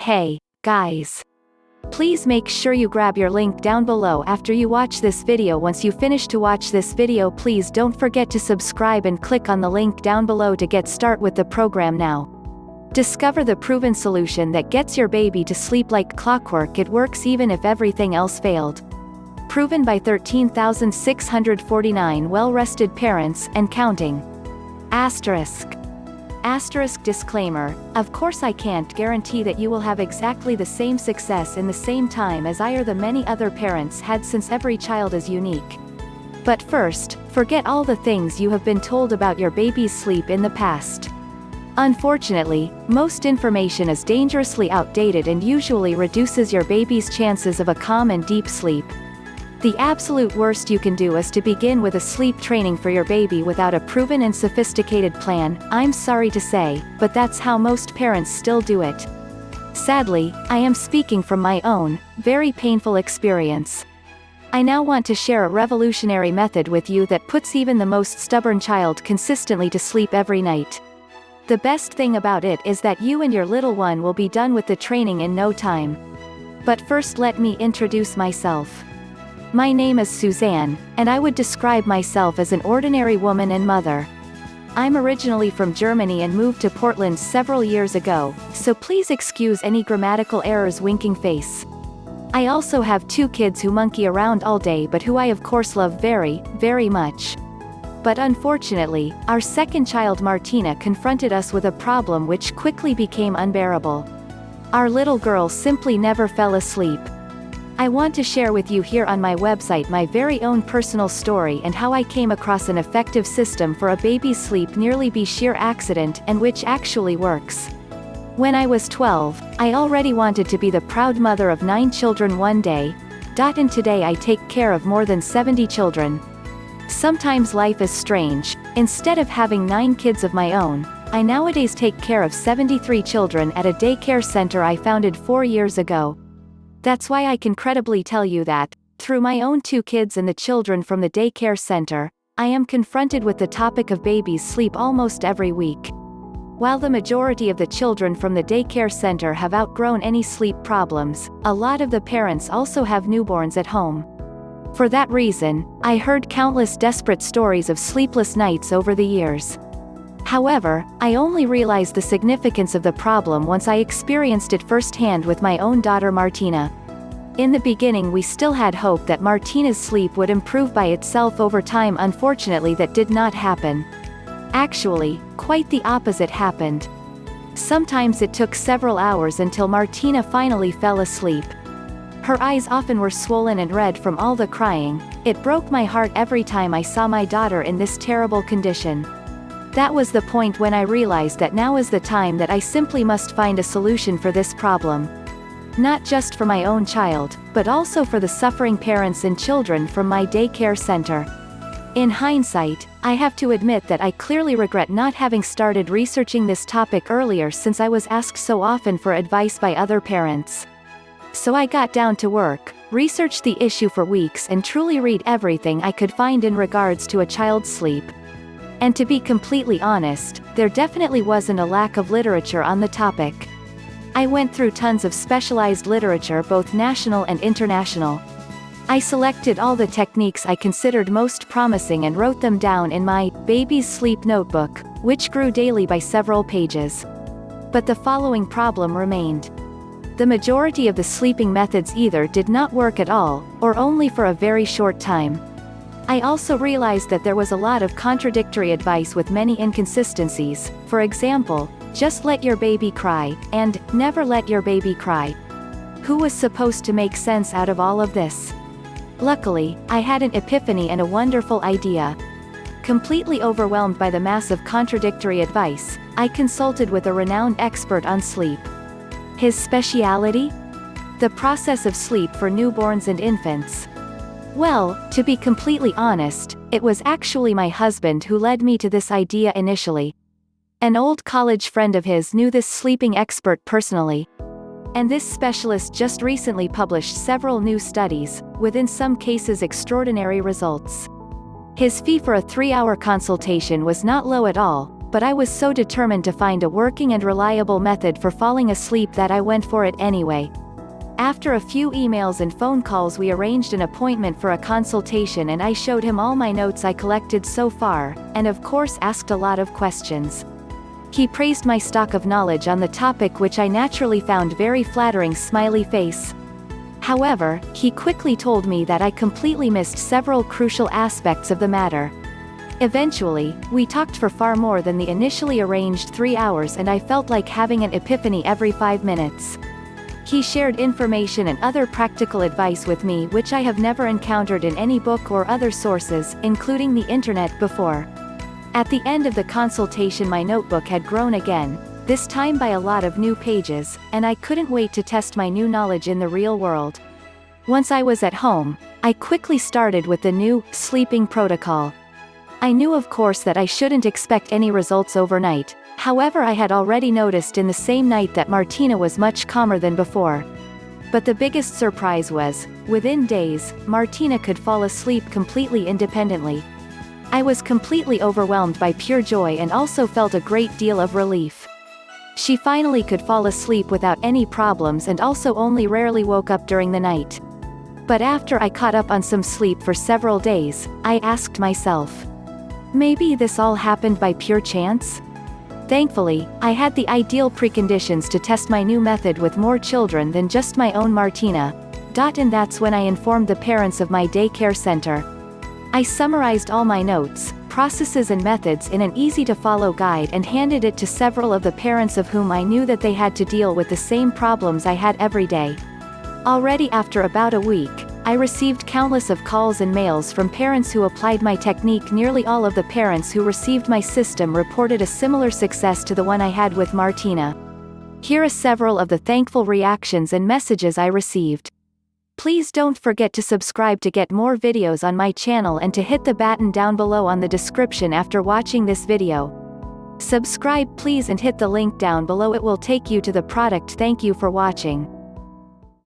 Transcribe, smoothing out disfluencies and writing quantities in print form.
Hey, guys. Please make sure you grab your link down below after you watch this video. Once you finish to watch this video, please don't forget to subscribe and click on the link down below to get start with the program now. Discover the proven solution that gets your baby to sleep like clockwork. It works even if everything else failed. Proven by 13,649 well-rested parents and counting. Asterisk disclaimer, of course I can't guarantee that you will have exactly the same success in the same time as I or the many other parents had, since every child is unique. But first, forget all the things you have been told about your baby's sleep in the past. Unfortunately, most information is dangerously outdated and usually reduces your baby's chances of a calm and deep sleep. The absolute worst you can do is to begin with a sleep training for your baby without a proven and sophisticated plan. I'm sorry to say, but that's how most parents still do it. Sadly, I am speaking from my own, very painful experience. I now want to share a revolutionary method with you that puts even the most stubborn child consistently to sleep every night. The best thing about it is that you and your little one will be done with the training in no time. But first, let me introduce myself. My name is Suzanne, and I would describe myself as an ordinary woman and mother. I'm originally from Germany and moved to Portland several years ago, so please excuse any grammatical errors. Winking face. I also have 2 kids who monkey around all day, but who I of course love very, very much. But unfortunately, our second child Martina confronted us with a problem which quickly became unbearable. Our little girl simply never fell asleep. I want to share with you here on my website my very own personal story and how I came across an effective system for a baby's sleep, nearly by sheer accident, and which actually works. When I was 12, I already wanted to be the proud mother of 9 children one day. And today I take care of more than 70 children. Sometimes life is strange. Instead of having 9 kids of my own, I nowadays take care of 73 children at a daycare center I founded 4 years ago. That's why I can credibly tell you that, through my own 2 kids and the children from the daycare center, I am confronted with the topic of babies' sleep almost every week. While the majority of the children from the daycare center have outgrown any sleep problems, a lot of the parents also have newborns at home. For that reason, I heard countless desperate stories of sleepless nights over the years. However, I only realized the significance of the problem once I experienced it firsthand with my own daughter Martina. In the beginning we still had hope that Martina's sleep would improve by itself over time. Unfortunately, that did not happen. Actually, quite the opposite happened. Sometimes it took several hours until Martina finally fell asleep. Her eyes often were swollen and red from all the crying. It broke my heart every time I saw my daughter in this terrible condition. That was the point when I realized that now is the time that I simply must find a solution for this problem. Not just for my own child, but also for the suffering parents and children from my daycare center. In hindsight, I have to admit that I clearly regret not having started researching this topic earlier, since I was asked so often for advice by other parents. So I got down to work, researched the issue for weeks, and truly read everything I could find in regards to a child's sleep. And to be completely honest, there definitely wasn't a lack of literature on the topic. I went through tons of specialized literature, both national and international. I selected all the techniques I considered most promising and wrote them down in my baby's sleep notebook, which grew daily by several pages. But the following problem remained. The majority of the sleeping methods either did not work at all, or only for a very short time. I also realized that there was a lot of contradictory advice with many inconsistencies. For example, just let your baby cry, and never let your baby cry. Who was supposed to make sense out of all of this? Luckily, I had an epiphany and a wonderful idea. Completely overwhelmed by the mass of contradictory advice, I consulted with a renowned expert on sleep. His specialty? The process of sleep for newborns and infants. Well, to be completely honest, it was actually my husband who led me to this idea initially. An old college friend of his knew this sleeping expert personally. And this specialist just recently published several new studies, with in some cases extraordinary results. His fee for a 3-hour consultation was not low at all, but I was so determined to find a working and reliable method for falling asleep that I went for it anyway. After a few emails and phone calls, we arranged an appointment for a consultation, and I showed him all my notes I collected so far, and of course asked a lot of questions. He praised my stock of knowledge on the topic, which I naturally found very flattering. Smiley face. However, he quickly told me that I completely missed several crucial aspects of the matter. Eventually, we talked for far more than the initially arranged 3 hours, and I felt like having an epiphany every 5 minutes. He shared information and other practical advice with me which I have never encountered in any book or other sources, including the internet, before. At the end of the consultation, my notebook had grown again, this time by a lot of new pages, and I couldn't wait to test my new knowledge in the real world. Once I was at home, I quickly started with the new sleeping protocol. I knew, of course, that I shouldn't expect any results overnight. However, I had already noticed in the same night that Martina was much calmer than before. But the biggest surprise was, within days, Martina could fall asleep completely independently. I was completely overwhelmed by pure joy and also felt a great deal of relief. She finally could fall asleep without any problems, and also only rarely woke up during the night. But after I caught up on some sleep for several days, I asked myself, maybe this all happened by pure chance? Thankfully, I had the ideal preconditions to test my new method with more children than just my own Martina. And that's when I informed the parents of my daycare center. I summarized all my notes, processes and methods in an easy-to-follow guide and handed it to several of the parents, of whom I knew that they had to deal with the same problems I had every day. Already after about a week, I received countless of calls and mails from parents who applied my technique. Nearly all of the parents who received my system reported a similar success to the one I had with Martina. Here are several of the thankful reactions and messages I received. Please don't forget to subscribe to get more videos on my channel, and to hit the button down below on the description after watching this video. Subscribe please, and hit the link down below, it will take you to the product. Thank you for watching.